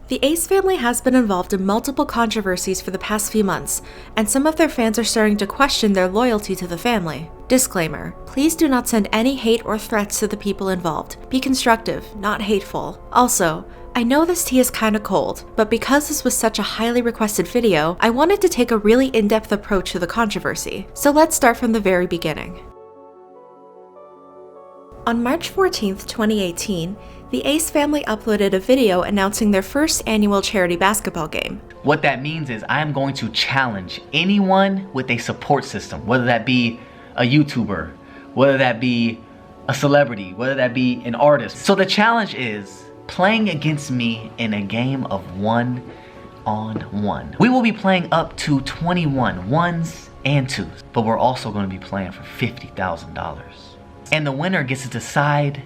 The Ace family has been involved in multiple controversies for the past few months, and some of their fans are starting to question their loyalty to the family. Disclaimer: please do not send any hate or threats to the people involved. Be constructive, not hateful. Also, I know this tea is kinda cold, but because this was such a highly requested video, I wanted to take a really in-depth approach to the controversy. So let's start from the very beginning. On March 14th, 2018, the Ace family uploaded a video announcing their first annual charity basketball game. What that means is I am going to challenge anyone with a support system, whether that be a YouTuber, whether that be a celebrity, whether that be an artist. So the challenge is playing against me in a game of 1-on-1. We will be playing up to 21 ones and twos, but we're also going to be playing for $50,000. And the winner gets to decide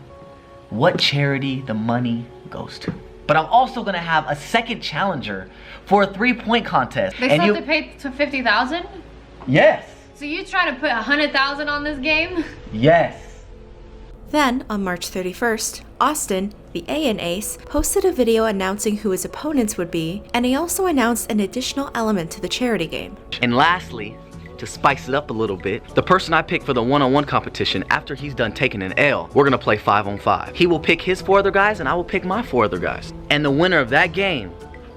what charity the money goes to. But I'm also gonna have a second challenger for a 3-point contest. They still have to pay to 50,000? Yes. So you trying to put 100,000 on this game? Yes. Then, on March 31st, Austin, the A in Ace, posted a video announcing who his opponents would be, and he also announced an additional element to the charity game. And lastly, to spice it up a little bit, the person I pick for the one-on-one competition, after he's done taking an L, we're gonna play 5-on-5. He will pick his 4 other guys and I will pick my 4 other guys. And the winner of that game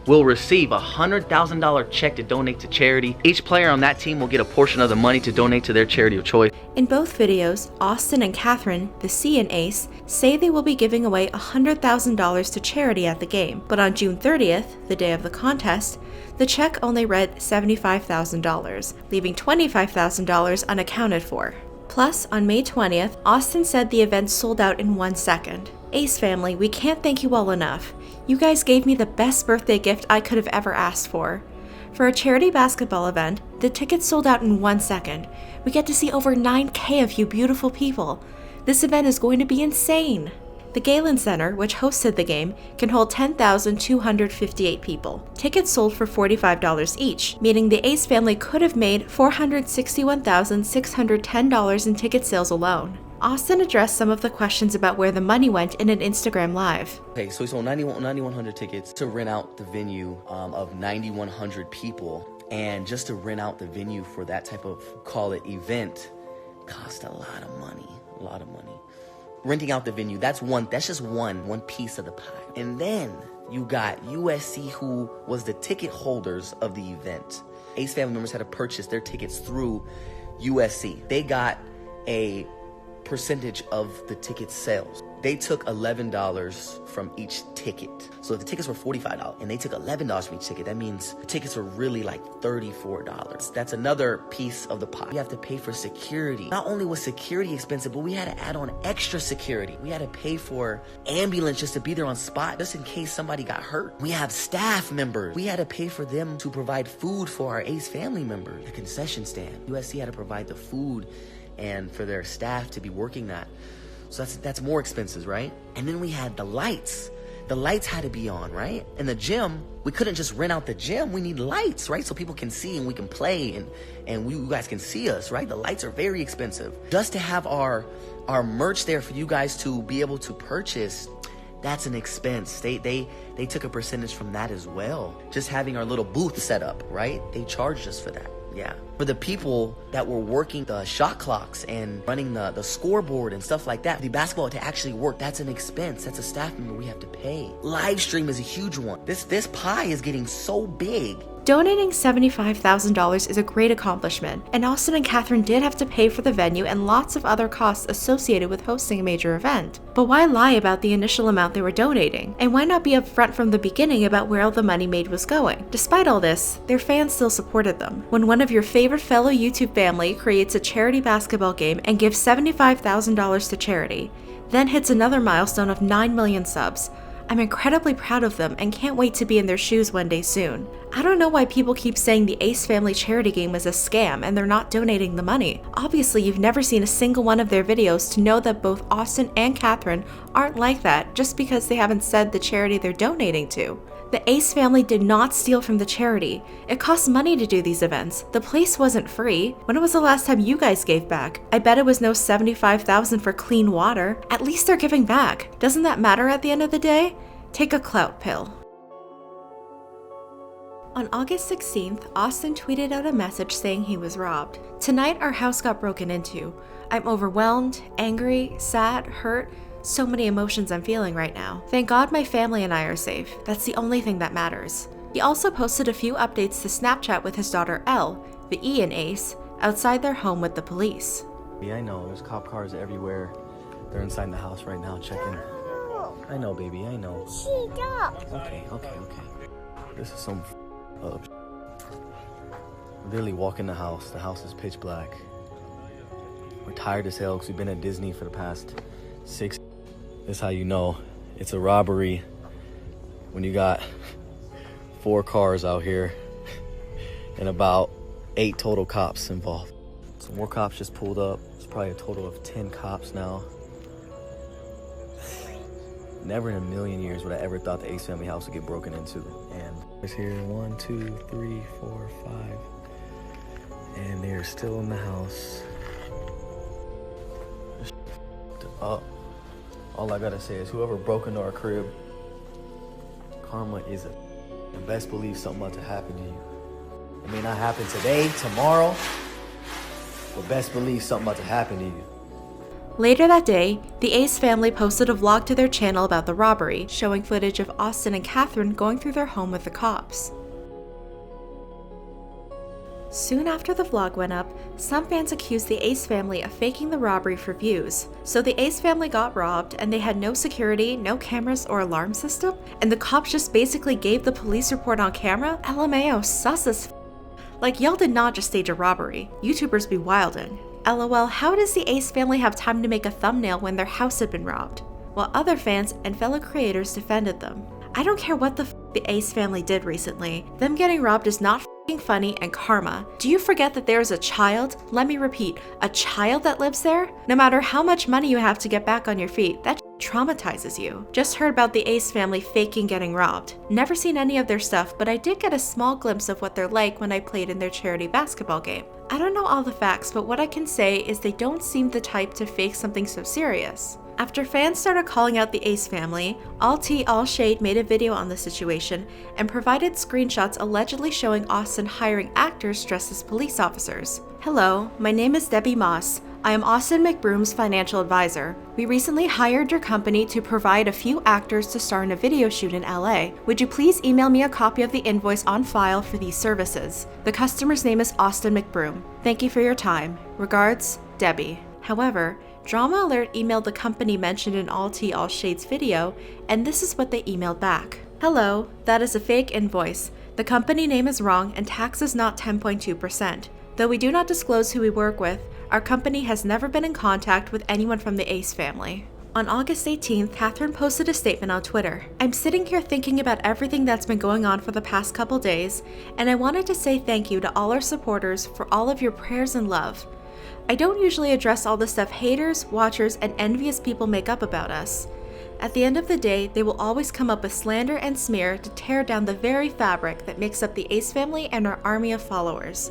will receive a $100,000 check to donate to charity. Each player on that team will get a portion of the money to donate to their charity of choice. In both videos, Austin and Catherine, the C in Ace, say they will be giving away $100,000 to charity at the game. But on June 30th, the day of the contest, the check only read $75,000, leaving $25,000 unaccounted for. Plus, on May 20th, Austin said the event sold out in 1 second. Ace family, we can't thank you all enough. You guys gave me the best birthday gift I could have ever asked for. For a charity basketball event, the tickets sold out in 1 second. We get to see over 9K of you beautiful people. This event is going to be insane. The Galen Center, which hosted the game, can hold 10,258 people. Tickets sold for $45 each, meaning the Ace family could have made $461,610 in ticket sales alone. Austin addressed some of the questions about where the money went in an Instagram Live. Okay, so we sold 9,100 tickets to rent out the venue of 9,100 people. And just to rent out the venue for that type of, call it, event, cost a lot of money, Renting out the venue, that's just one piece of the pie. And then you got USC, who was the ticket holders of the event. Ace family members had to purchase their tickets through USC. They got a percentage of the ticket sales. They took $11 from each ticket. So if the tickets were $45 and they took $11 from each ticket, that means the tickets were really like $34. That's another piece of the pie. We have to pay for security. Not only was security expensive, but we had to add on extra security. We had to pay for ambulance just to be there on spot, just in case somebody got hurt. We have staff members. We had to pay for them to provide food for our Ace family members. The concession stand. USC had to provide the food and for their staff to be working that. So that's more expenses, right? And then we had the lights. The lights had to be on, right? And the gym, we couldn't just rent out the gym. We need lights, right? So people can see and we can play and you guys can see us, right? The lights are very expensive. Just to have our merch there for you guys to be able to purchase, that's an expense. They took a percentage from that as well. Just having our little booth set up, right? They charged us for that. Yeah. For the people that were working the shot clocks and running the scoreboard and stuff like that, the basketball to actually work, that's an expense. That's a staff member we have to pay. Live stream is a huge one. This pie is getting so big. Donating $75,000 is a great accomplishment, and Austin and Catherine did have to pay for the venue and lots of other costs associated with hosting a major event. But why lie about the initial amount they were donating? And why not be upfront from the beginning about where all the money made was going? Despite all this, their fans still supported them. When one of your favorite fellow YouTube family creates a charity basketball game and gives $75,000 to charity, then hits another milestone of 9 million subs, I'm incredibly proud of them and can't wait to be in their shoes one day soon. I don't know why people keep saying the Ace family charity game was a scam and they're not donating the money. Obviously, you've never seen a single one of their videos to know that both Austin and Catherine aren't like that just because they haven't said the charity they're donating to. The Ace family did not steal from the charity. It costs money to do these events. The place wasn't free. When was the last time you guys gave back? I bet it was no $75,000 for clean water. At least they're giving back. Doesn't that matter at the end of the day? Take a clout pill. On August 16th, Austin tweeted out a message saying he was robbed. "Tonight our house got broken into. I'm overwhelmed, angry, sad, hurt. So many emotions I'm feeling right now. Thank God my family and I are safe. That's the only thing that matters." He also posted a few updates to Snapchat with his daughter Elle, the E in Ace, outside their home with the police. Yeah, I know. There's cop cars everywhere. They're inside the house right now checking. I know, baby. I know. Okay. This is some up. Literally walk in the house. The house is pitch black. We're tired as hell because we've been at Disney for the past 6. This is how you know it's a robbery when you got 4 cars out here and about 8 total cops involved. Some more cops just pulled up. It's probably a total of 10 cops now. Never in a million years would I ever thought the Ace family house would get broken into. And there's here 1, 2, 3, 4, 5. And they're still in the house. Up. All I gotta say is whoever broke into our crib, karma is and best believe something about to happen to you. It may not happen today, tomorrow, but best believe something about to happen to you. Later that day, the Ace family posted a vlog to their channel about the robbery, showing footage of Austin and Catherine going through their home with the cops. Soon after the vlog went up, some fans accused the Ace family of faking the robbery for views. So the Ace family got robbed and they had no security, no cameras or alarm system, and the cops just basically gave the police report on camera? LMAO, sus as Like, y'all did not just stage a robbery. YouTubers be wildin'. LOL, how does the Ace family have time to make a thumbnail when their house had been robbed? While other fans and fellow creators defended them. I don't care what the Ace family did recently. Them getting robbed is not funny and karma. Do you forget that there is a child? Let me repeat, a child that lives there? No matter how much money you have to get back on your feet, that traumatizes you. Just heard about the Ace family faking getting robbed. Never seen any of their stuff, but I did get a small glimpse of what they're like when I played in their charity basketball game. I don't know all the facts, but what I can say is they don't seem the type to fake something so serious. After fans started calling out the Ace family, All Tea All Shade made a video on the situation and provided screenshots allegedly showing Austin hiring actors dressed as police officers. "Hello, my name is Debbie Moss. I am Austin McBroom's financial advisor. We recently hired your company to provide a few actors to star in a video shoot in LA. Would you please email me a copy of the invoice on file for these services? The customer's name is Austin McBroom. Thank you for your time. Regards, Debbie." However, Drama Alert emailed the company mentioned in All Tea All Shade's video, and this is what they emailed back. "Hello, that is a fake invoice. The company name is wrong and tax is not 10.2%. Though we do not disclose who we work with, our company has never been in contact with anyone from the Ace family." On August 18th, Catherine posted a statement on Twitter. "I'm sitting here thinking about everything that's been going on for the past couple days, and I wanted to say thank you to all our supporters for all of your prayers and love. I don't usually address all the stuff haters, watchers, and envious people make up about us. At the end of the day, they will always come up with slander and smear to tear down the very fabric that makes up the Ace family and our army of followers.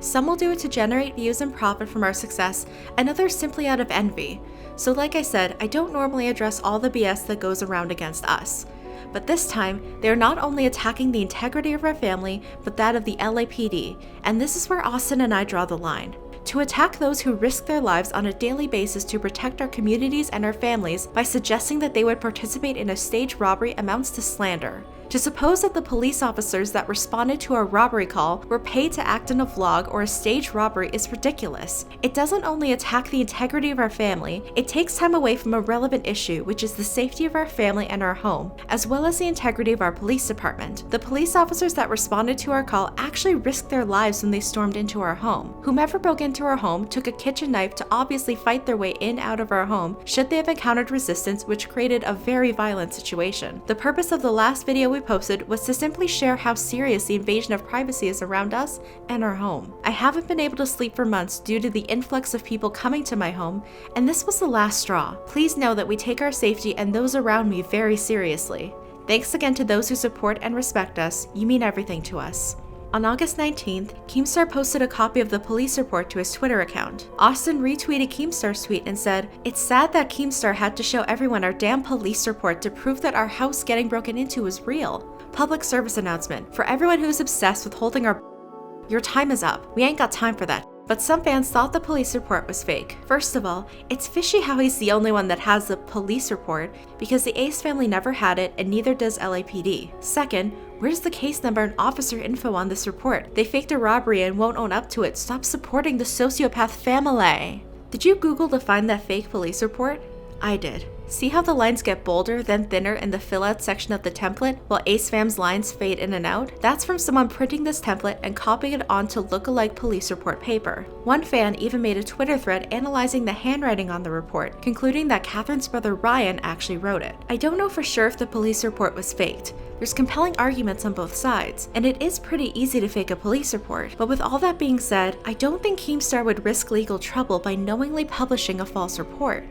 Some will do it to generate views and profit from our success, and others simply out of envy. So like I said, I don't normally address all the BS that goes around against us. But this time, they are not only attacking the integrity of our family, but that of the LAPD, and this is where Austin and I draw the line. To attack those who risk their lives on a daily basis to protect our communities and our families by suggesting that they would participate in a staged robbery amounts to slander. To suppose that the police officers that responded to our robbery call were paid to act in a vlog or a staged robbery is ridiculous. It doesn't only attack the integrity of our family, it takes time away from a relevant issue, which is the safety of our family and our home, as well as the integrity of our police department. The police officers that responded to our call actually risked their lives when they stormed into our home. Whomever broke into our home took a kitchen knife to obviously fight their way in out of our home should they have encountered resistance, which created a very violent situation. The purpose of the last video we posted was to simply share how serious the invasion of privacy is around us and our home. I haven't been able to sleep for months due to the influx of people coming to my home, and this was the last straw. Please know that we take our safety and those around me very seriously. Thanks again to those who support and respect us. You mean everything to us." On August 19th, Keemstar posted a copy of the police report to his Twitter account. Austin retweeted Keemstar's tweet and said, "It's sad that Keemstar had to show everyone our damn police report to proof that our house getting broken into was real. Public service announcement. For everyone who's obsessed with holding your time is up. We ain't got time for that. But some fans thought the police report was fake. First of all, it's fishy how he's the only one that has the police report because the Ace family never had it and neither does LAPD. Second, where's the case number and officer info on this report? They faked a robbery and won't own up to it. Stop supporting the sociopath family. Did you Google to find that fake police report? I did. See how the lines get bolder, then thinner in the fill-out section of the template, while Ace Fam's lines fade in and out? That's from someone printing this template and copying it onto look-alike police report paper. One fan even made a Twitter thread analyzing the handwriting on the report, concluding that Catherine's brother Ryan actually wrote it. I don't know for sure if the police report was faked. There's compelling arguments on both sides, and it is pretty easy to fake a police report. But with all that being said, I don't think Keemstar would risk legal trouble by knowingly publishing a false report.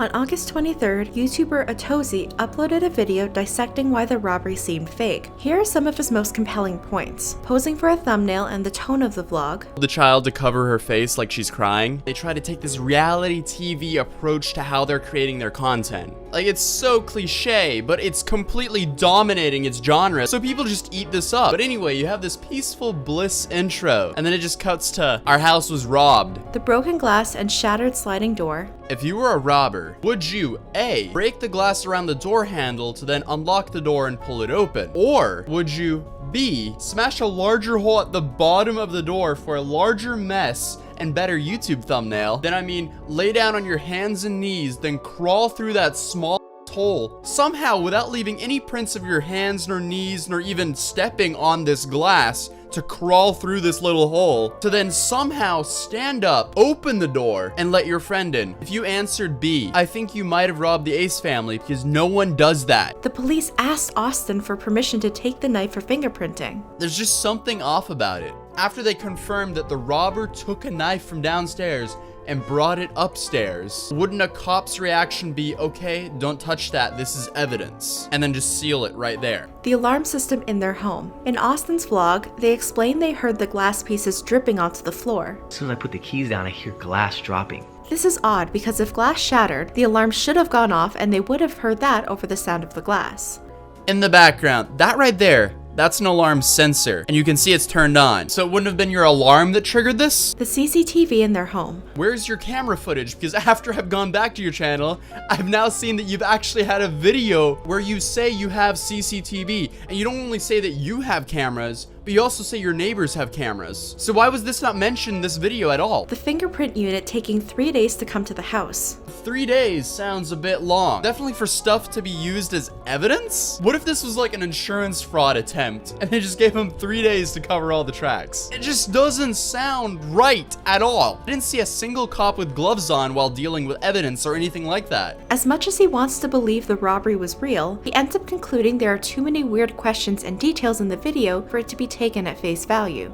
On August 23rd, YouTuber Atozy uploaded a video dissecting why the robbery seemed fake. Here are some of his most compelling points. Posing for a thumbnail and the tone of the vlog. The child to cover her face like she's crying. They try to take this reality TV approach to how they're creating their content. Like, it's so cliche, but it's completely dominating its genre, so people just eat this up. But anyway, you have this peaceful bliss intro, and then it just cuts to, our house was robbed. The broken glass and shattered sliding door. If you were a robber, would you A, break the glass around the door handle to then unlock the door and pull it open? Or would you B, smash a larger hole at the bottom of the door for a larger mess and better YouTube thumbnail? Then I mean, lay down on your hands and knees, then crawl through that small hole somehow without leaving any prints of your hands nor knees nor even stepping on this glass to crawl through this little hole, to then somehow stand up, open the door, and let your friend in. If you answered B, I think you might have robbed the Ace family because no one does that. The police asked Austin for permission to take the knife for fingerprinting. There's just something off about it. After they confirmed that the robber took a knife from downstairs and brought it upstairs, wouldn't a cop's reaction be, okay, don't touch that, this is evidence, and then just seal it right there? The alarm system in their home. In Austin's vlog, they explained they heard the glass pieces dripping onto the floor. As soon as I put the keys down, I hear glass dropping. This is odd because if glass shattered, the alarm should have gone off and they would have heard that over the sound of the glass. In the background, that right there, that's an alarm sensor, and you can see it's turned on. So it wouldn't have been your alarm that triggered this? The CCTV in their home. Where's your camera footage? Because after I've gone back to your channel, I've now seen that you've actually had a video where you say you have CCTV, and you don't only say that you have cameras, but you also say your neighbors have cameras. So why was this not mentioned in this video at all? The fingerprint unit taking 3 days to come to the house. 3 days sounds a bit long. Definitely for stuff to be used as evidence? What if this was like an insurance fraud attempt and they just gave him 3 days to cover all the tracks? It just doesn't sound right at all. I didn't see a single cop with gloves on while dealing with evidence or anything like that. As much as he wants to believe the robbery was real, he ends up concluding there are too many weird questions and details in the video for it to be taken at face value.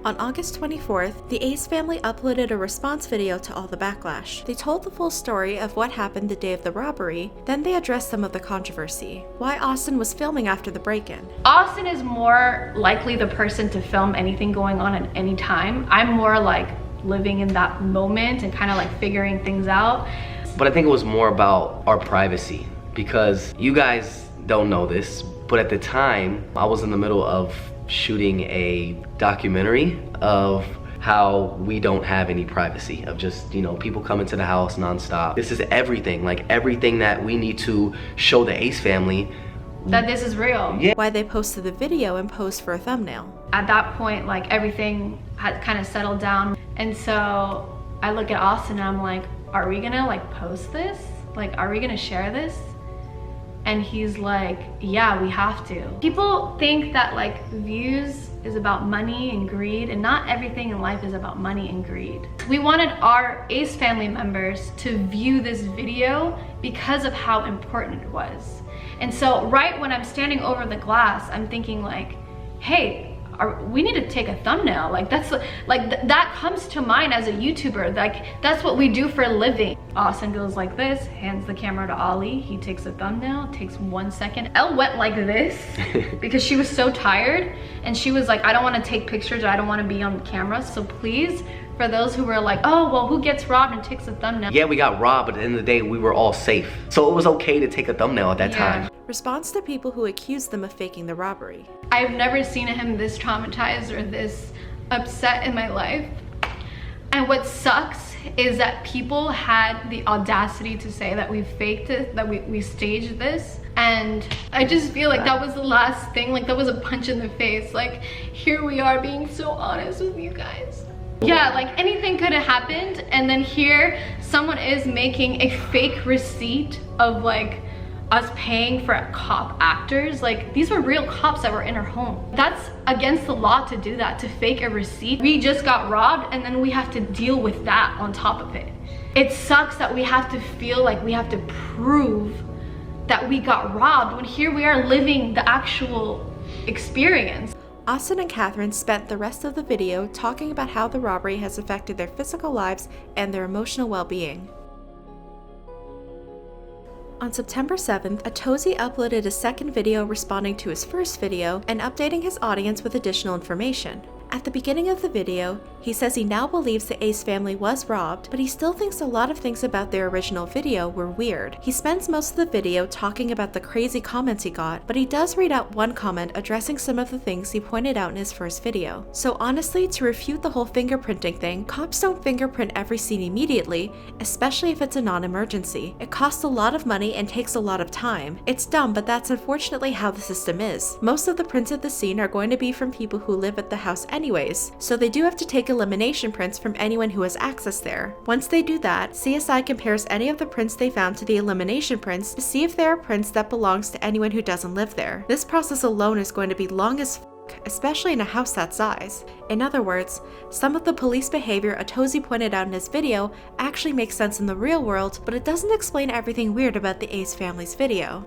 On August 24th, the Ace family uploaded a response video to all the backlash. They told the full story of what happened the day of the robbery, then they addressed some of the controversy. Why Austin was filming after the break-in. Austin is more likely the person to film anything going on at any time. I'm more like living in that moment and kind of like figuring things out. But I think it was more about our privacy, because you guys don't know this, but at the time, I was in the middle of shooting a documentary of how we don't have any privacy, of just, you know, people coming to the house nonstop. This is everything, like everything that we need to show the Ace family that this is real. Yeah. Why they posted the video and posed for a thumbnail. At that point, like everything had kind of settled down. And so I look at Austin and I'm like, are we gonna like post this? Like, are we gonna share this? And he's like, yeah, we have to. People think that like views is about money and greed, and not everything in life is about money and greed. We wanted our Ace family members to view this video because of how important it was. And so right when I'm standing over the glass, I'm thinking like, hey, we need to take a thumbnail. Like that comes to mind as a YouTuber. Like that's what we do for a living. Austin goes like this, hands the camera to Ollie. He takes a thumbnail, takes 1 second. Elle went like this because she was so tired, and she was like, I don't want to take pictures, I don't want to be on camera, so please for those who were like, oh, well, who gets robbed and takes a thumbnail? Yeah, we got robbed, but at the end of the day, we were all safe. So it was okay to take a thumbnail at that time. Response to people who accused them of faking the robbery. I've never seen him this traumatized or this upset in my life. And what sucks is that people had the audacity to say that we faked it, that we staged this. And I just feel like that was the last thing, like that was a punch in the face. Like, here we are being so honest with you guys. Yeah, like anything could have happened, and then here someone is making a fake receipt of like us paying for cop actors. Like, these were real cops that were in our home. That's against the law to do that, to fake a receipt. We just got robbed and then we have to deal with that on top of it. It sucks that we have to feel like we have to prove that we got robbed when here we are living the actual experience. Austin and Catherine spent the rest of the video talking about how the robbery has affected their physical lives and their emotional well-being. On September 7th, Atozy uploaded a second video responding to his first video and updating his audience with additional information. At the beginning of the video, he says he now believes the Ace family was robbed, but he still thinks a lot of things about their original video were weird. He spends most of the video talking about the crazy comments he got, but he does read out one comment addressing some of the things he pointed out in his first video. So honestly, to refute the whole fingerprinting thing, cops don't fingerprint every scene immediately, especially if it's a non-emergency. It costs a lot of money and takes a lot of time. It's dumb, but that's unfortunately how the system is. Most of the prints of the scene are going to be from people who live at the house anyways, so they do have to take elimination prints from anyone who has access there. Once they do that, CSI compares any of the prints they found to the elimination prints to see if there are prints that belongs to anyone who doesn't live there. This process alone is going to be long as especially in a house that size. In other words, some of the police behavior Atozy pointed out in his video actually makes sense in the real world, but it doesn't explain everything weird about the Ace family's video.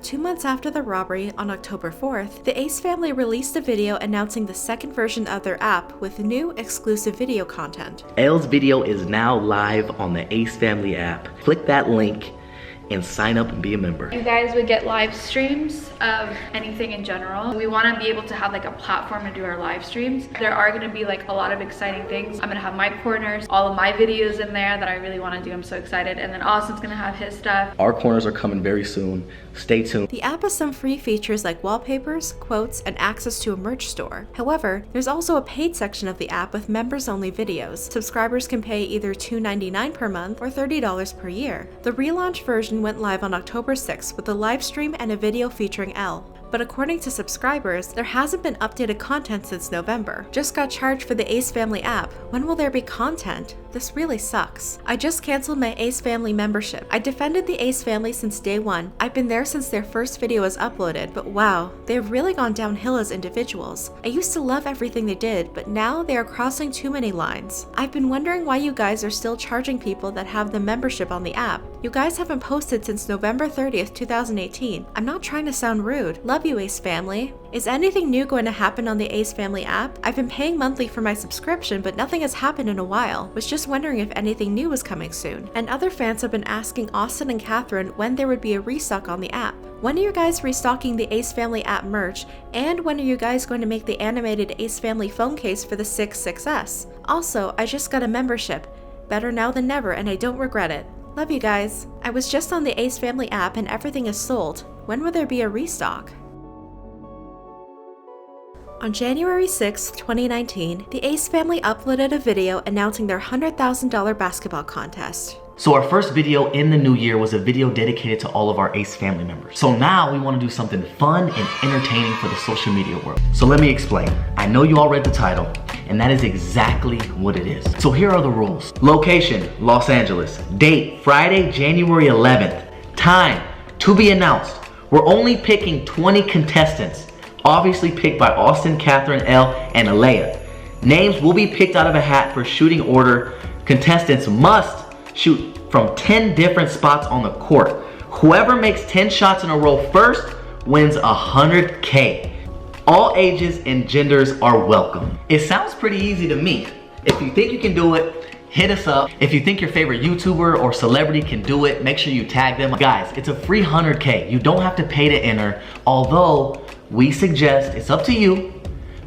2 months after the robbery, on October 4th, the Ace family released a video announcing the second version of their app with new exclusive video content. Elle's video is now live on the Ace Family app. Click that link and sign up and be a member. You guys would get live streams of anything in general. We want to be able to have like a platform to do our live streams. There are going to be like a lot of exciting things. I'm going to have my corners, all of my videos in there that I really want to do. I'm so excited. And then Austin's going to have his stuff. Our corners are coming very soon. Stay tuned. The app has some free features like wallpapers, quotes, and access to a merch store. However, there's also a paid section of the app with members-only videos. Subscribers can pay either $2.99 per month or $30 per year. The relaunch version went live on October 6th with a live stream and a video featuring Elle. But according to subscribers, there hasn't been updated content since November. Just got charged for the Ace Family app. When will there be content? This really sucks. I just canceled my Ace Family membership. I defended the Ace Family since day one. I've been there since their first video was uploaded, but wow, they've really gone downhill as individuals. I used to love everything they did, but now they are crossing too many lines. I've been wondering why you guys are still charging people that have the membership on the app. You guys haven't posted since November 30th, 2018. I'm not trying to sound rude. Love you, Ace Family. Is anything new going to happen on the Ace Family app? I've been paying monthly for my subscription, but nothing has happened in a while. Was just wondering if anything new was coming soon. And other fans have been asking Austin and Catherine when there would be a restock on the app. When are you guys restocking the Ace Family app merch? And when are you guys going to make the animated Ace Family phone case for the 6S? Also, I just got a membership. Better now than never, and I don't regret it. Love you guys. I was just on the Ace Family app and everything is sold. When will there be a restock? On January 6, 2019, the Ace Family uploaded a video announcing their $100,000 basketball contest. So our first video in the new year was a video dedicated to all of our Ace family members. So now we want to do something fun and entertaining for the social media world. So let me explain. I know you all read the title, and that is exactly what it is. So here are the rules. Location, Los Angeles. Date, Friday, January 11th. Time, to be announced. We're only picking 20 contestants, obviously picked by Austin, Catherine, Elle, and Alea. Names will be picked out of a hat for shooting order. Contestants must shoot from 10 different spots on the court. Whoever makes 10 shots in a row first wins $100K. All ages and genders are welcome. It sounds pretty easy to me. If you think you can do it, hit us up. If you think your favorite YouTuber or celebrity can do it, make sure you tag them. Guys, it's a free $100K. You don't have to pay to enter, although we suggest, it's up to you,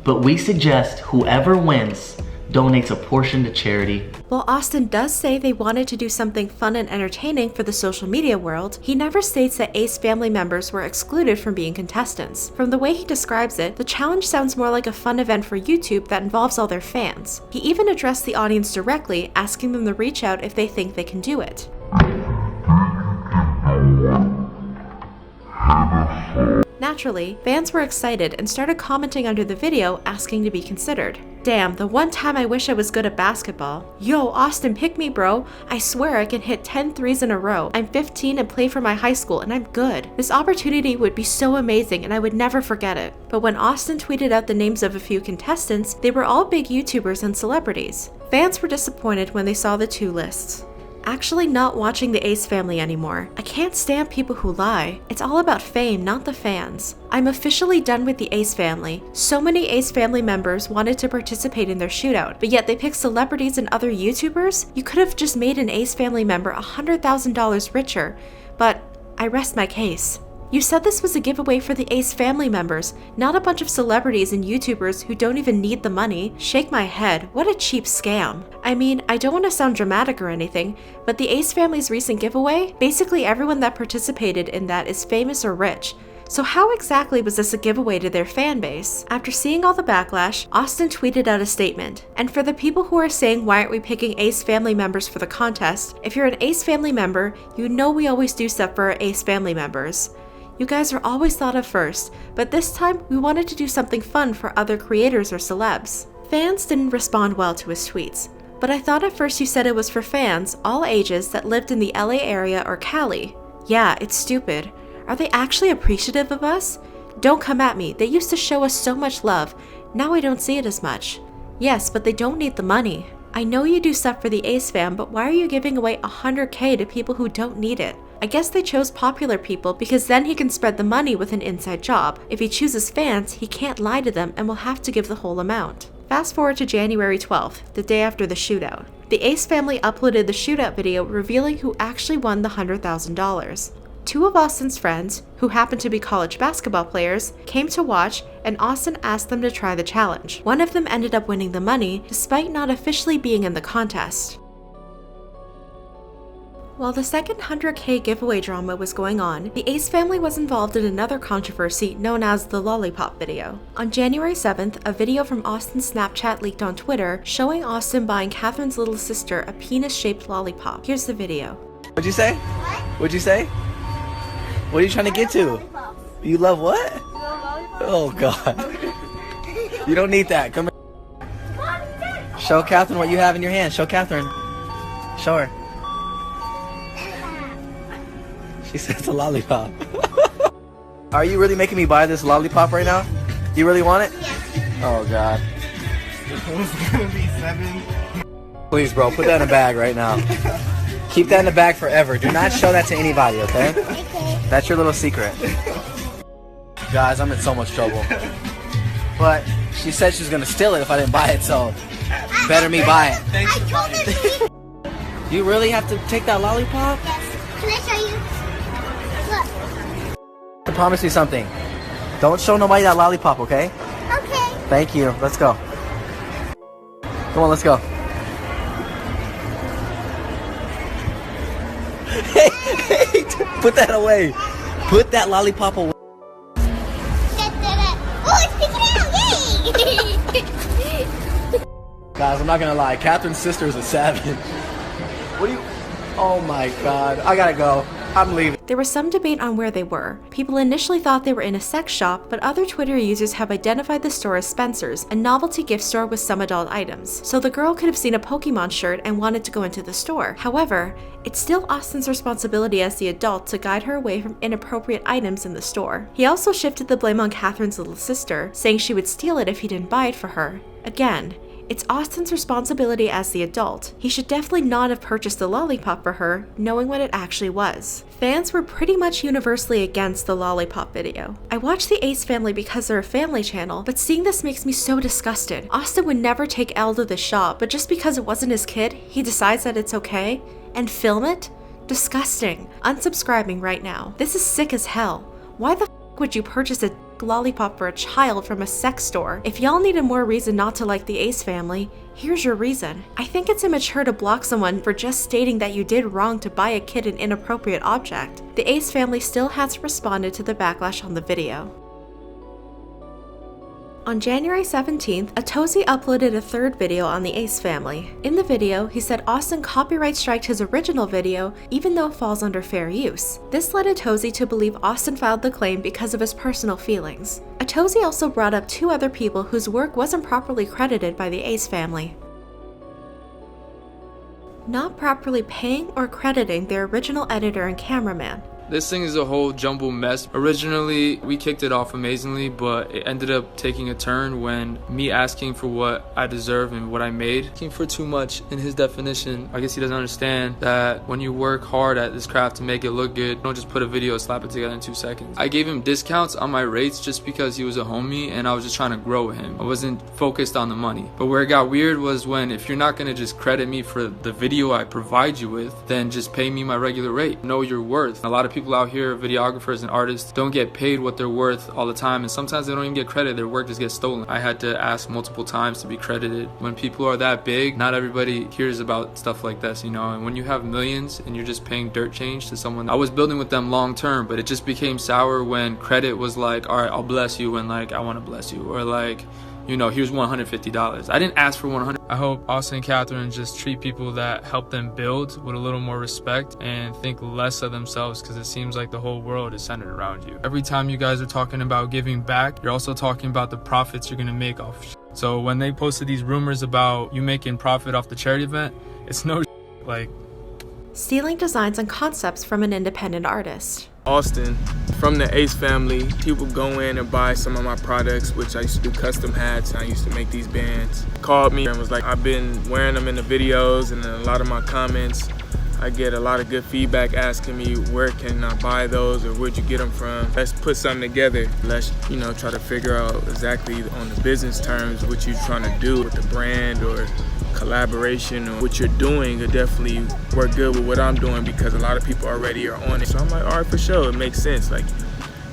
but we suggest whoever wins donates a portion to charity. While Austin does say they wanted to do something fun and entertaining for the social media world, he never states that Ace family members were excluded from being contestants. From the way he describes it, the challenge sounds more like a fun event for YouTube that involves all their fans. He even addressed the audience directly, asking them to reach out if they think they can do it. Naturally, fans were excited and started commenting under the video asking to be considered. Damn, the one time I wish I was good at basketball. Yo, Austin, pick me, bro. I swear I can hit 10 threes in a row. I'm 15 and play for my high school and I'm good. This opportunity would be so amazing and I would never forget it. But when Austin tweeted out the names of a few contestants, they were all big YouTubers and celebrities. Fans were disappointed when they saw the two lists. Actually not watching the Ace family anymore. I can't stand people who lie. It's all about fame, not the fans. I'm officially done with the Ace family. So many Ace family members wanted to participate in their shootout, but yet they picked celebrities and other YouTubers? You could have just made an Ace family member $100,000 richer, but I rest my case. You said this was a giveaway for the Ace family members, not a bunch of celebrities and YouTubers who don't even need the money. Shake my head, what a cheap scam. I mean, I don't want to sound dramatic or anything, but the Ace family's recent giveaway, basically everyone that participated in that is famous or rich. So how exactly was this a giveaway to their fan base? After seeing all the backlash, Austin tweeted out a statement. And for the people who are saying why aren't we picking Ace family members for the contest, if you're an Ace family member, you know we always do stuff for our Ace family members. You guys are always thought of first, but this time we wanted to do something fun for other creators or celebs. Fans didn't respond well to his tweets, but I thought at first you said it was for fans, all ages, that lived in the LA area or Cali. Yeah, it's stupid. Are they actually appreciative of us? Don't come at me, they used to show us so much love, now I don't see it as much. Yes, but they don't need the money. I know you do stuff for the Ace fam, but why are you giving away $100K to people who don't need it? I guess they chose popular people because then he can spread the money with an inside job. If he chooses fans, he can't lie to them and will have to give the whole amount. Fast forward to January 12th, the day after the shootout. The Ace family uploaded the shootout video revealing who actually won the $100,000. Two of Austin's friends, who happened to be college basketball players, came to watch, and Austin asked them to try the challenge. One of them ended up winning the money, despite not officially being in the contest. While the second $100K giveaway drama was going on, the Ace family was involved in another controversy known as the Lollipop video. On January 7th, a video from Austin's Snapchat leaked on Twitter showing Austin buying Catherine's little sister a penis-shaped lollipop. Here's the video. What'd you say? What'd you say? What are you trying to get to? You love what? Oh God. You don't need that. Come here. Show Catherine what you have in your hand. Show Catherine. Show her. She said it's a lollipop. Are you really making me buy this lollipop right now? You really want it? Yeah. Oh God. It's gonna be 7. Please, bro, put that in a bag right now. Keep that in the bag forever. Do not show that to anybody, okay? Okay. That's your little secret. Guys, I'm in so much trouble. But she said she was gonna steal it if I didn't buy it, so better me buy it. I told her to. You really have to take that lollipop? Yes. Can I show you? Look. I promise you something. Don't show nobody that lollipop, okay? Okay. Thank you. Let's go. Come on, let's go. Hey, put that away. Put that lollipop away. Oh, it's picking out! Yay! Guys, I'm not gonna lie. Catherine's sister is a savage. What do you... Oh my God. I gotta go. I'm leaving. There was some debate on where they were. People initially thought they were in a sex shop, but other Twitter users have identified the store as Spencer's, a novelty gift store with some adult items. So the girl could have seen a Pokemon shirt and wanted to go into the store. However, it's still Austin's responsibility as the adult to guide her away from inappropriate items in the store. He also shifted the blame on Catherine's little sister, saying she would steal it if he didn't buy it for her. Again, it's Austin's responsibility as the adult. He should definitely not have purchased the lollipop for her, knowing what it actually was. Fans were pretty much universally against the lollipop video. I watch the Ace family because they're a family channel, but seeing this makes me so disgusted. Austin would never take Elle to the shop, but just because it wasn't his kid, he decides that it's okay? And film it? Disgusting. Unsubscribing right now. This is sick as hell. Why the f would you purchase a pick Lollipop for a child from a sex store. If y'all needed more reason not to like the Ace family, here's your reason. I think it's immature to block someone for just stating that you did wrong to buy a kid an inappropriate object. The Ace family still hasn't responded to the backlash on the video. On January 17th, Atozy uploaded a third video on the Ace family. In the video, he said Austin copyright striked his original video even though it falls under fair use. This led Atozy to believe Austin filed the claim because of his personal feelings. Atozy also brought up 2 other people whose work wasn't properly credited by the Ace family. Not properly paying or crediting their original editor and cameraman. This thing is a whole jumbled mess. Originally, we kicked it off amazingly, but it ended up taking a turn when me asking for what I deserve and what I made. Asking for too much in his definition. I guess he doesn't understand that when you work hard at this craft to make it look good, don't just put a video and slap it together in 2 seconds. I gave him discounts on my rates just because he was a homie and I was just trying to grow with him. I wasn't focused on the money. But where it got weird was when if you're not gonna just credit me for the video I provide you with, then just pay me my regular rate. Know your worth. A lot of people out here, videographers and artists, don't get paid what they're worth all the time, and sometimes they don't even get credit. Their work just gets stolen. I had to ask multiple times to be credited. When people are that big, not everybody hears about stuff like this, you know, and when you have millions and you're just paying dirt change to someone, I was building with them long term, but it just became sour when credit was like, all right, I'll bless you when like I want to bless you, or like, you know, here's $150. I didn't ask for $100. I hope Austin and Catherine just treat people that help them build with a little more respect and think less of themselves, because it seems like the whole world is centered around you. Every time you guys are talking about giving back, you're also talking about the profits you're gonna make off shit. So when they posted these rumors about you making profit off the charity event, it's no shit. Like, stealing designs and concepts from an independent artist. Austin, from the Ace family, he would go in and buy some of my products, which I used to do custom hats, and I used to make these bands. Called me and was like, I've been wearing them in the videos and in a lot of my comments. I get a lot of good feedback asking me where can I buy those or where'd you get them from. Let's put something together. Let's, you know, try to figure out exactly on the business terms what you're trying to do with the brand or collaboration, or what you're doing would definitely work good with what I'm doing because a lot of people already are on it. So I'm like, all right, for sure, it makes sense. Like,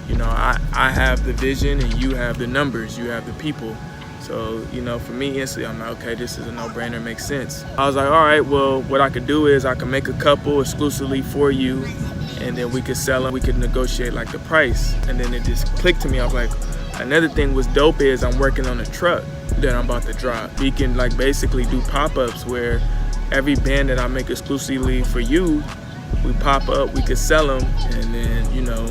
you know, I have the vision and you have the numbers, you have the people. So, you know, for me, instantly, I'm like, okay, this is a no-brainer, makes sense. I was like, all right, well, what I could do is I can make a couple exclusively for you, and then we could sell them, we could negotiate like the price. And then it just clicked to me. I was like, another thing was dope is I'm working on a truck that I'm about to drop. We can like basically do pop-ups where every band that I make exclusively for you, we pop up, we could sell them, and then, you know,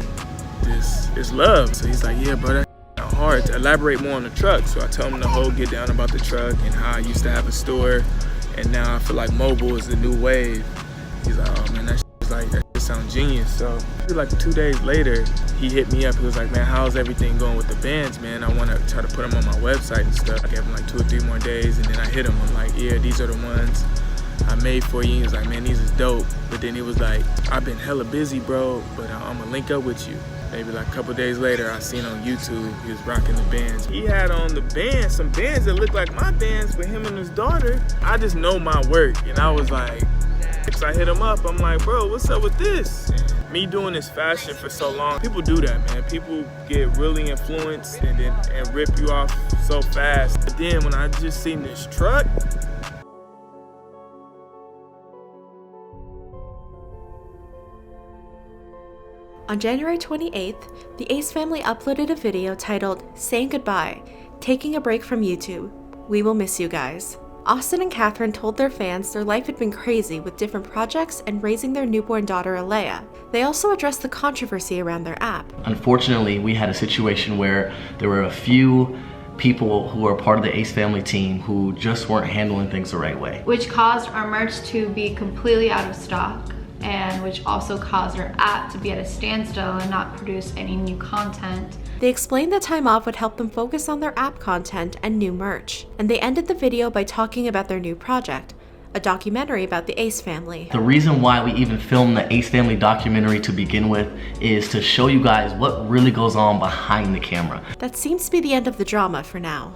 this is love. So he's like, yeah, bro, that's hard to elaborate more on the truck. So I tell him the whole get down about the truck and how I used to have a store, and now I feel like mobile is the new wave. He's like, oh man, that sounds genius. So like 2 days later, he hit me up. He was like, man, how's everything going with the bands, man? I want to try to put them on my website and stuff. I gave him like 2 or 3 more days, and then I hit him. I'm like, yeah, these are the ones I made for you. He was like, man, these is dope. But then he was like, I've been hella busy, bro, but I'm gonna link up with you. Maybe like a couple days later, I seen on YouTube, he was rocking the bands. He had on the bands, some bands that looked like my bands with him and his daughter. I just know my work, and I was like, so I hit him up, I'm like, bro, what's up with this? Me doing this fashion for so long, people do that, man. People get really influenced and rip you off so fast. But then when I just seen this truck, on January 28th, the Ace family uploaded a video titled Saying Goodbye, Taking a Break from YouTube. We will miss you guys. Austin and Catherine told their fans their life had been crazy with different projects and raising their newborn daughter Alea. They also addressed the controversy around their app. Unfortunately, we had a situation where there were a few people who are part of the Ace family team who just weren't handling things the right way, which caused our merch to be completely out of stock, and which also caused our app to be at a standstill and not produce any new content. They explained that time off would help them focus on their app content and new merch, and they ended the video by talking about their new project, a documentary about the Ace family. The reason why we even filmed the Ace family documentary to begin with is to show you guys what really goes on behind the camera. That seems to be the end of the drama for now.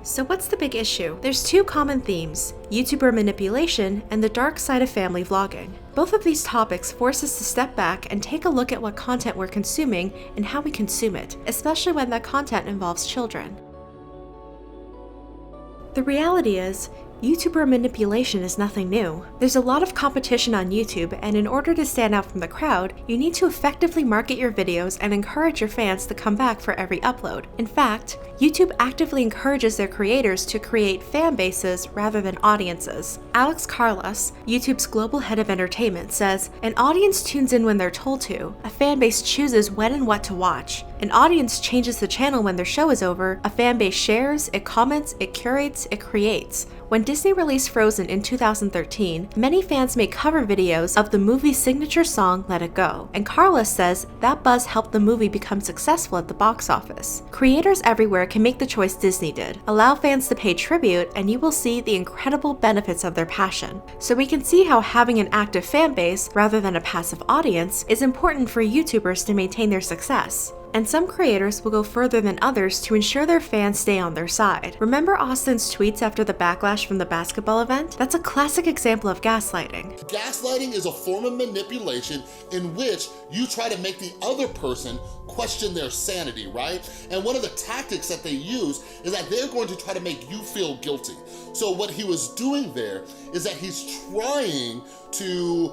So what's the big issue? There's two common themes, YouTuber manipulation and the dark side of family vlogging. Both of these topics force us to step back and take a look at what content we're consuming and how we consume it, especially when that content involves children. The reality is, YouTuber manipulation is nothing new. There's a lot of competition on YouTube, and in order to stand out from the crowd, you need to effectively market your videos and encourage your fans to come back for every upload. In fact, YouTube actively encourages their creators to create fan bases rather than audiences. Alex Carlos, YouTube's global head of entertainment, says, "An audience tunes in when they're told to. A fan base chooses when and what to watch. An audience changes the channel when their show is over. A fan base shares, it comments, it curates, it creates." When Disney released Frozen in 2013, many fans made cover videos of the movie's signature song, Let It Go, and Carlos says that buzz helped the movie become successful at the box office. Creators everywhere can make the choice Disney did. Allow fans to pay tribute, and you will see the incredible benefits of their passion. So we can see how having an active fan base, rather than a passive audience, is important for YouTubers to maintain their success. And some creators will go further than others to ensure their fans stay on their side. Remember Austin's tweets after the backlash from the basketball event? That's a classic example of gaslighting. Gaslighting is a form of manipulation in which you try to make the other person question their sanity, right? And one of the tactics that they use is that they're going to try to make you feel guilty. So what he was doing there is that he's trying to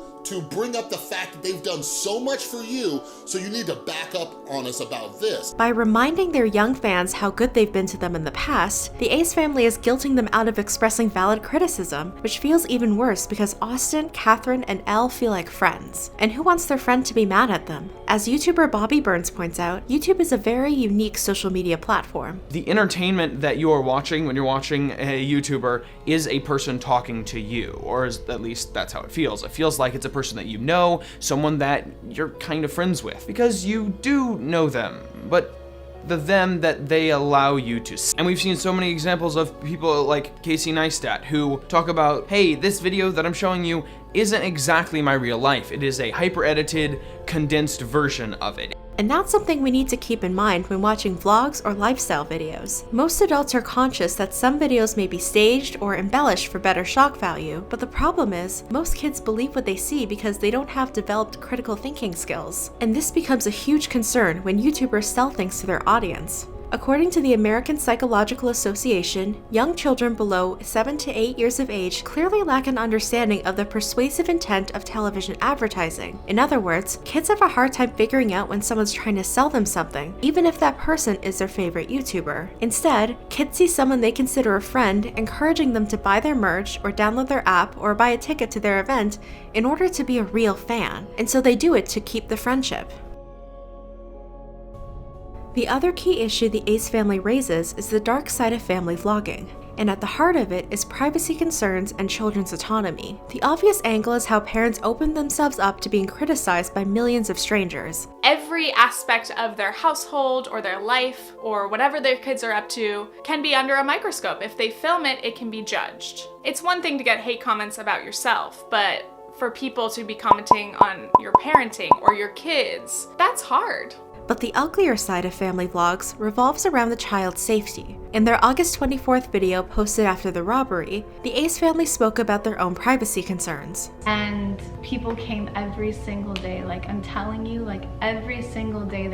bring up the fact that they've done so much for you, so you need to back up on us about this. By reminding their young fans how good they've been to them in the past, the Ace family is guilting them out of expressing valid criticism, which feels even worse because Austin, Catherine, and Elle feel like friends. And who wants their friend to be mad at them? As YouTuber Bobby Burns points out, YouTube is a very unique social media platform. The entertainment that you are watching when you're watching a YouTuber is a person talking to you, or at least that's how it feels. It feels like it's a person that you know, someone that you're kind of friends with, because you do know them, but the them that they allow you to see. And we've seen so many examples of people like Casey Neistat who talk about, hey, this video that I'm showing you isn't exactly my real life. It is a hyper-edited, condensed version of it. And that's something we need to keep in mind when watching vlogs or lifestyle videos. Most adults are conscious that some videos may be staged or embellished for better shock value, but the problem is, most kids believe what they see because they don't have developed critical thinking skills. And this becomes a huge concern when YouTubers sell things to their audience. According to the American Psychological Association, young children below 7 to 8 years of age clearly lack an understanding of the persuasive intent of television advertising. In other words, kids have a hard time figuring out when someone's trying to sell them something, even if that person is their favorite YouTuber. Instead, kids see someone they consider a friend encouraging them to buy their merch or download their app or buy a ticket to their event in order to be a real fan, and so they do it to keep the friendship. The other key issue the Ace family raises is the dark side of family vlogging, and at the heart of it is privacy concerns and children's autonomy. The obvious angle is how parents open themselves up to being criticized by millions of strangers. Every aspect of their household or their life or whatever their kids are up to can be under a microscope. If they film it, it can be judged. It's one thing to get hate comments about yourself, but for people to be commenting on your parenting or your kids, that's hard. But the uglier side of family vlogs revolves around the child's safety. In their August 24th video posted after the robbery, the Ace family spoke about their own privacy concerns. And people came every single day, like I'm telling you, like every single day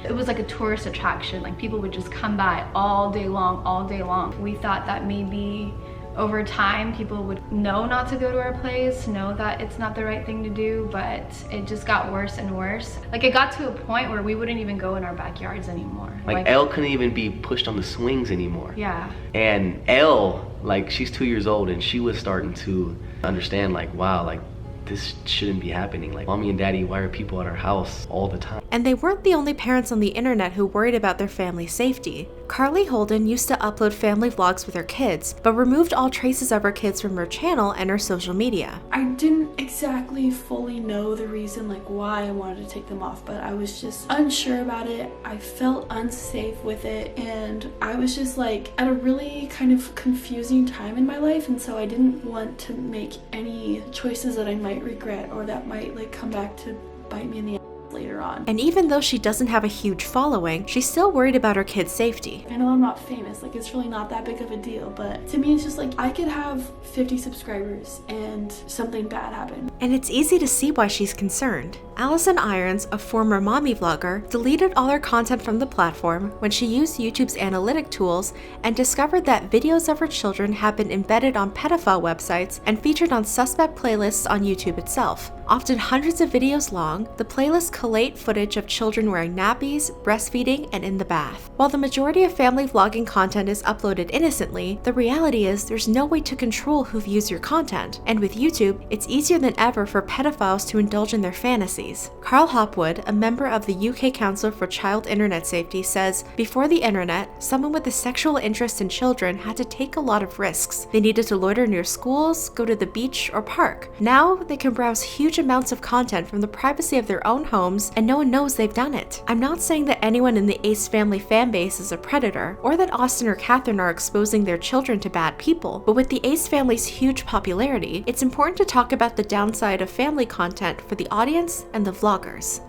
it was like a tourist attraction. Like people would just come by all day long, all day long. We thought that maybe over time, people would know not to go to our place, know that it's not the right thing to do, but it just got worse and worse. Like it got to a point where we wouldn't even go in our backyards anymore. Like Elle couldn't even be pushed on the swings anymore. Yeah. And Elle, like she's 2 years old and she was starting to understand like, wow, like this shouldn't be happening. Like mommy and daddy, why are people at our house all the time? And they weren't the only parents on the internet who worried about their family's safety. Carly Holden used to upload family vlogs with her kids, but removed all traces of her kids from her channel and her social media. I didn't exactly fully know the reason like why I wanted to take them off, but I was just unsure about it. I felt unsafe with it, and I was just like at a really kind of confusing time in my life, and so I didn't want to make any choices that I might regret or that might like come back to bite me in the ass. later on. And even though she doesn't have a huge following, she's still worried about her kids' safety. I know I'm not famous, like it's really not that big of a deal, but to me it's just like I could have 50 subscribers and something bad happen. And it's easy to see why she's concerned. Allison Irons, a former mommy vlogger, deleted all her content from the platform when she used YouTube's analytic tools and discovered that videos of her children have been embedded on pedophile websites and featured on suspect playlists on YouTube itself. Often hundreds of videos long, the playlists collate footage of children wearing nappies, breastfeeding, and in the bath. While the majority of family vlogging content is uploaded innocently, the reality is there's no way to control who views your content. And with YouTube, it's easier than ever for pedophiles to indulge in their fantasies. Carl Hopwood, a member of the UK Council for Child Internet Safety, says, before the internet, someone with a sexual interest in children had to take a lot of risks. They needed to loiter near schools, go to the beach, or park. Now, they can browse huge amounts of content from the privacy of their own homes and no one knows they've done it. I'm not saying that anyone in the Ace family fanbase is a predator or that Austin or Catherine are exposing their children to bad people, but with the Ace family's huge popularity, it's important to talk about the downside of family content for the audience and the vloggers.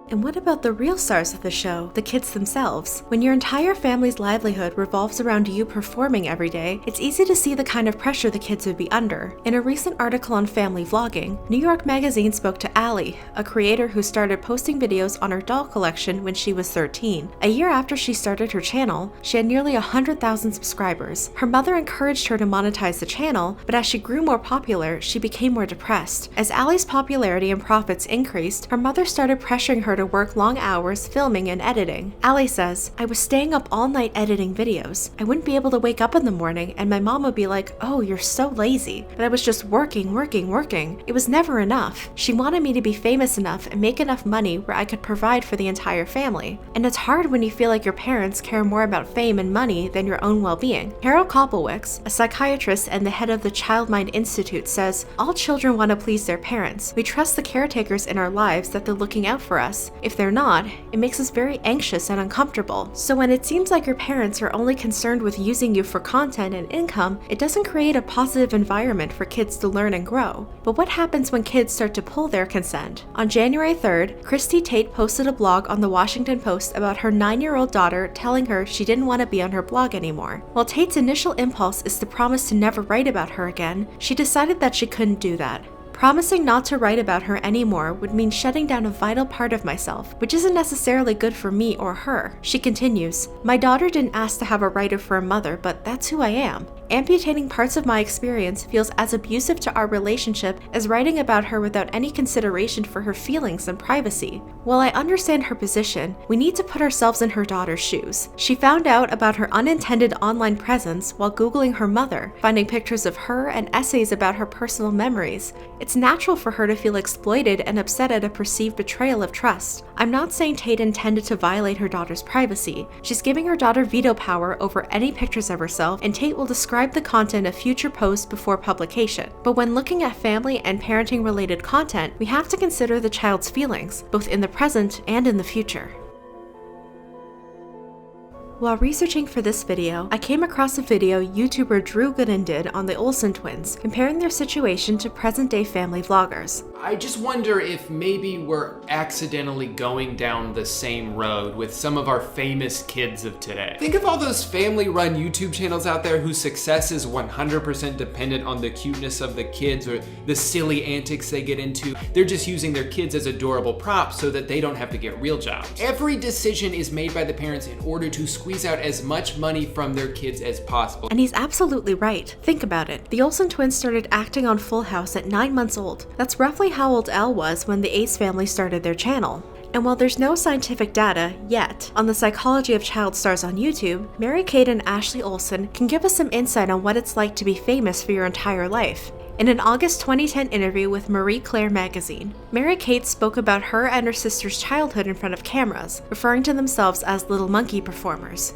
And what about the real stars of the show, the kids themselves? When your entire family's livelihood revolves around you performing every day, it's easy to see the kind of pressure the kids would be under. In a recent article on family vlogging, New York Magazine spoke to Allie, a creator who started posting videos on her doll collection when she was 13. A year after she started her channel, she had nearly 100,000 subscribers. Her mother encouraged her to monetize the channel, but as she grew more popular, she became more depressed. As Allie's popularity and profits increased, her mother started pressuring her to work long hours filming and editing. Allie says, I was staying up all night editing videos. I wouldn't be able to wake up in the morning and my mom would be like, oh, you're so lazy. But I was just working. It was never enough. She wanted me to be famous enough and make enough money where I could provide for the entire family. And it's hard when you feel like your parents care more about fame and money than your own well-being. Carol Koplowicz, a psychiatrist and the head of the Child Mind Institute, says, all children want to please their parents. We trust the caretakers in our lives that they're looking out for us. If they're not, it makes us very anxious and uncomfortable. So when it seems like your parents are only concerned with using you for content and income, it doesn't create a positive environment for kids to learn and grow. But what happens when kids start to pull their consent? On January 3rd, Christy Tate posted a blog on the Washington Post about her 9-year-old daughter telling her she didn't want to be on her blog anymore. While Tate's initial impulse is to promise to never write about her again, she decided that she couldn't do that. Promising not to write about her anymore would mean shutting down a vital part of myself, which isn't necessarily good for me or her. She continues, my daughter didn't ask to have a writer for a mother, but that's who I am. Amputating parts of my experience feels as abusive to our relationship as writing about her without any consideration for her feelings and privacy. While I understand her position, we need to put ourselves in her daughter's shoes. She found out about her unintended online presence while Googling her mother, finding pictures of her and essays about her personal memories. It's natural for her to feel exploited and upset at a perceived betrayal of trust. I'm not saying Tate intended to violate her daughter's privacy. She's giving her daughter veto power over any pictures of herself, and Tate will describe the content of future posts before publication. But when looking at family and parenting related content, we have to consider the child's feelings, both in the present and in the future. While researching for this video, I came across a video YouTuber Drew Gooden did on the Olsen Twins, comparing their situation to present-day family vloggers. I just wonder if maybe we're accidentally going down the same road with some of our famous kids of today. Think of all those family-run YouTube channels out there whose success is 100% dependent on the cuteness of the kids or the silly antics they get into. They're just using their kids as adorable props so that they don't have to get real jobs. Every decision is made by the parents in order to squeeze out as much money from their kids as possible. And he's absolutely right. Think about it. The Olsen Twins started acting on Full House at 9 months old. That's roughly how old Elle was when the Ace family started their channel. And while there's no scientific data, yet, on the psychology of child stars on YouTube, Mary-Kate and Ashley Olsen can give us some insight on what it's like to be famous for your entire life. In an August 2010 interview with Marie Claire magazine, Mary-Kate spoke about her and her sister's childhood in front of cameras, referring to themselves as little monkey performers.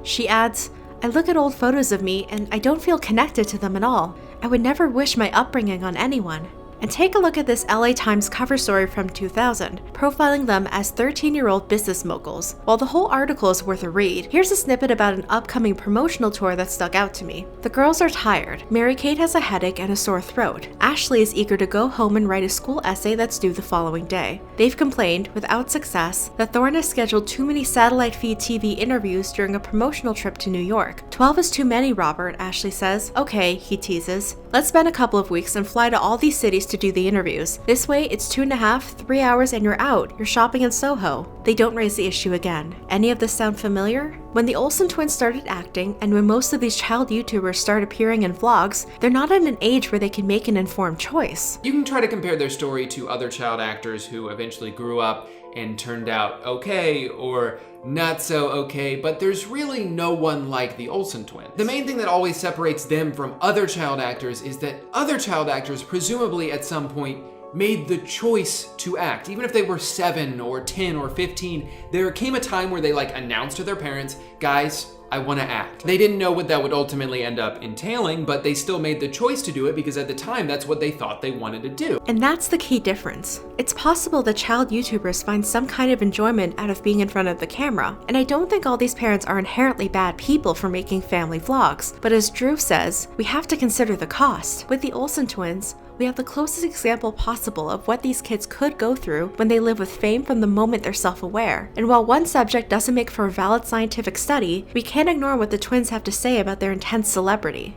She adds, I look at old photos of me and I don't feel connected to them at all. I would never wish my upbringing on anyone. And take a look at this LA Times cover story from 2000, profiling them as 13-year-old business moguls. While the whole article is worth a read, here's a snippet about an upcoming promotional tour that stuck out to me. The girls are tired. Mary-Kate has a headache and a sore throat. Ashley is eager to go home and write a school essay that's due the following day. They've complained, without success, that Thorne has scheduled too many satellite feed TV interviews during a promotional trip to New York. 12 is too many, Robert, Ashley says. Okay, he teases. Let's spend a couple of weeks and fly to all these cities to do the interviews. This way, it's 2.5, 3 hours and you're out. You're shopping in Soho. They don't raise the issue again. Any of this sound familiar? When the Olsen twins started acting, and when most of these child YouTubers start appearing in vlogs, they're not at an age where they can make an informed choice. You can try to compare their story to other child actors who eventually grew up and turned out okay or not so okay, but there's really no one like the Olsen twins. The main thing that always separates them from other child actors is that other child actors presumably at some point made the choice to act. Even if they were 7 or 10 or 15, there came a time where they announced to their parents, guys, I want to act. They didn't know what that would ultimately end up entailing, but they still made the choice to do it because at the time that's what they thought they wanted to do. And that's the key difference. It's possible that child YouTubers find some kind of enjoyment out of being in front of the camera, and I don't think all these parents are inherently bad people for making family vlogs, but as Drew says, we have to consider the cost. With the Olsen twins, we have the closest example possible of what these kids could go through when they live with fame from the moment they're self-aware. And while one subject doesn't make for a valid scientific study, we can't ignore what the twins have to say about their intense celebrity.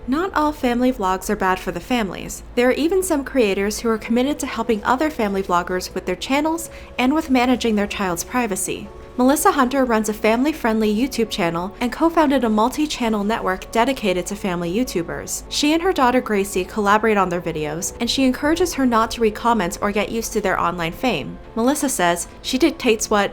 Not all family vlogs are bad for the families. There are even some creators who are committed to helping other family vloggers with their channels and with managing their child's privacy. Melissa Hunter runs a family-friendly YouTube channel and co-founded a multi-channel network dedicated to family YouTubers. She and her daughter Gracie collaborate on their videos, and she encourages her not to read comments or get used to their online fame. Melissa says she dictates what,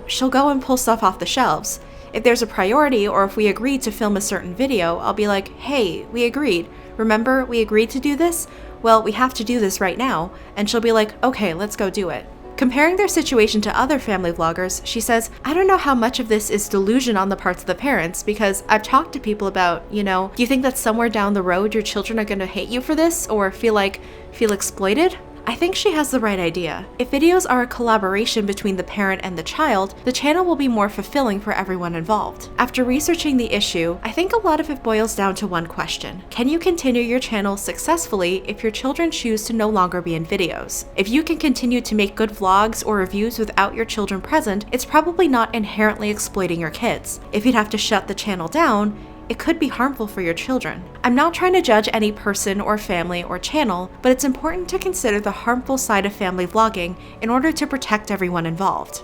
she'll go and pull stuff off the shelves. If there's a priority or if we agreed to film a certain video, I'll be like, hey, we agreed. Remember, we agreed to do this? Well, we have to do this right now. And she'll be like, okay, let's go do it. Comparing their situation to other family vloggers, she says, I don't know how much of this is delusion on the parts of the parents, because I've talked to people about, do you think that somewhere down the road your children are going to hate you for this or feel exploited? I think she has the right idea. If videos are a collaboration between the parent and the child, the channel will be more fulfilling for everyone involved. After researching the issue, I think a lot of it boils down to one question. Can you continue your channel successfully if your children choose to no longer be in videos? If you can continue to make good vlogs or reviews without your children present, it's probably not inherently exploiting your kids. If you'd have to shut the channel down, it could be harmful for your children. I'm not trying to judge any person or family or channel, but it's important to consider the harmful side of family vlogging in order to protect everyone involved.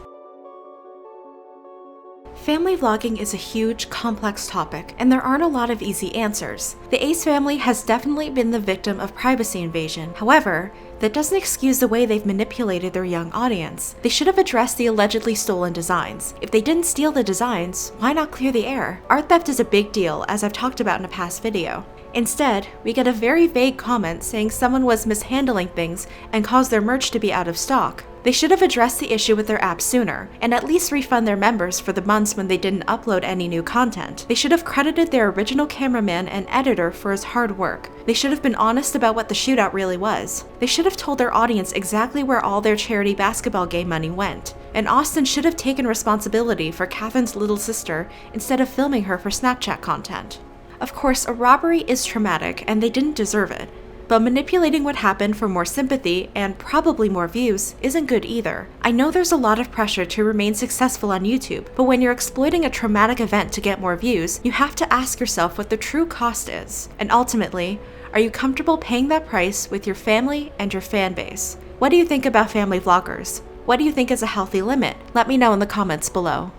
Family vlogging is a huge, complex topic, and there aren't a lot of easy answers. The Ace family has definitely been the victim of privacy invasion. However, that doesn't excuse the way they've manipulated their young audience. They should have addressed the allegedly stolen designs. If they didn't steal the designs, why not clear the air? Art theft is a big deal, as I've talked about in a past video. Instead, we get a very vague comment saying someone was mishandling things and caused their merch to be out of stock. They should have addressed the issue with their app sooner, and at least refund their members for the months when they didn't upload any new content. They should have credited their original cameraman and editor for his hard work. They should have been honest about what the shootout really was. They should have told their audience exactly where all their charity basketball game money went. And Austin should have taken responsibility for Catherine's little sister instead of filming her for Snapchat content. Of course, a robbery is traumatic, and they didn't deserve it. But manipulating what happened for more sympathy, and probably more views, isn't good either. I know there's a lot of pressure to remain successful on YouTube, but when you're exploiting a traumatic event to get more views, you have to ask yourself what the true cost is. And ultimately, are you comfortable paying that price with your family and your fan base? What do you think about family vloggers? What do you think is a healthy limit? Let me know in the comments below.